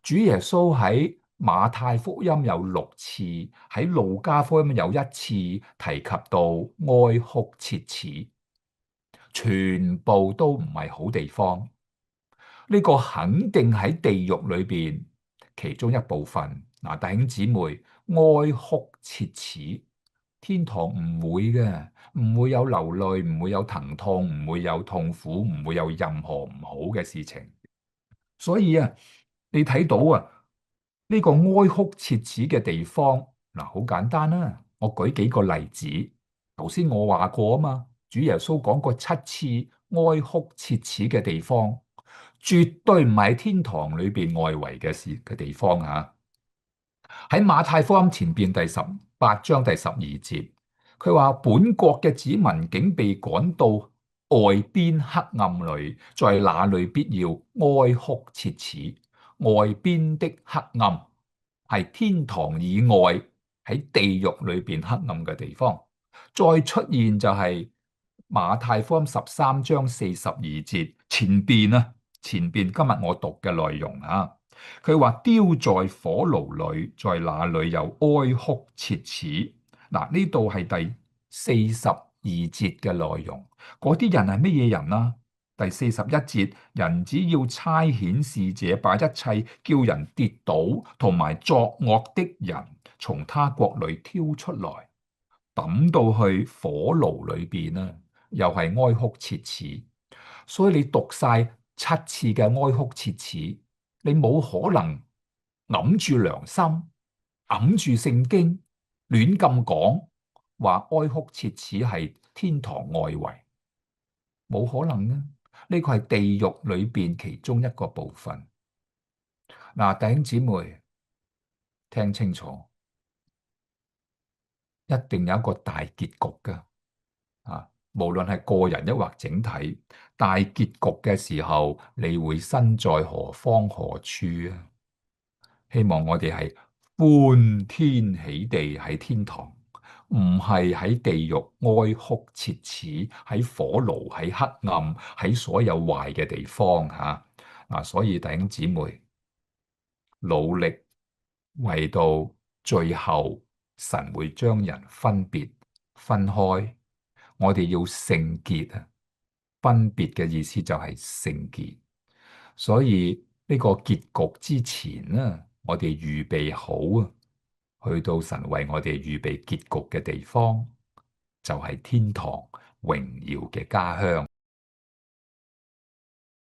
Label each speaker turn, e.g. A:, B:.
A: 主耶穌喺馬太福音有6次，喺路加福音有1次提及到哀哭切齒，全部都唔係好地方。呢個肯定喺地獄裏邊其中一部分。嗱，弟兄姊妹，哀哭切齒，天堂唔會嘅，唔會有流淚，唔會有疼痛，唔會有痛苦，唔會有任何唔好嘅事情。所以啊，你睇到啊，呢個哀哭切齒嘅地方，嗱，好簡單啦。我舉幾個例子。頭先我話過啊嘛，主耶穌講過7次哀哭切齒嘅地方，絕對唔係天堂裏邊外圍嘅地方吓。喺馬太福音前邊第18章第12節，佢話本國嘅子民竟被趕到外邊黑暗裏，在那裏必要哀哭切齒。外邊的黑暗係天堂以外喺地獄裏邊黑暗嘅地方。再出現就係馬太福音13章42節前邊啊，前邊今日我讀嘅內容啊。佢話丟在火爐裏，在那裏有哀哭切齒。嗱，呢度係第42節嘅內容。嗰啲人係乜嘢人啊？第41節，人只要差遣使者，把一切叫人跌倒同埋作惡的人，從他國裏挑出來，抌到去火爐裏邊啊，又係哀哭切齒。所以你讀晒7次嘅哀哭切齒，你冇可能揞住良心、揞住聖經，亂咁講話哀哭切齒係天堂外圍，冇可能啊！呢個係地獄裏邊其中一個部分。嗱，弟兄姊妹聽清楚，一定有一個大結局噶啊！無論係個人抑或整體，大結局嘅時候，你會身在何方何處啊？希望我哋係歡天喜地喺天堂，唔係喺地獄哀哭切齒，喺火爐、喺黑暗、喺所有壞嘅地方吓。所以弟兄姊妹努力，為到最後神會將人分別分開，我哋要聖潔啊！分別嘅意思就係聖潔，所以呢個結局之前呢，我哋預備好啊，去到神為我哋預備結局嘅地方，就係天堂榮耀嘅家鄉。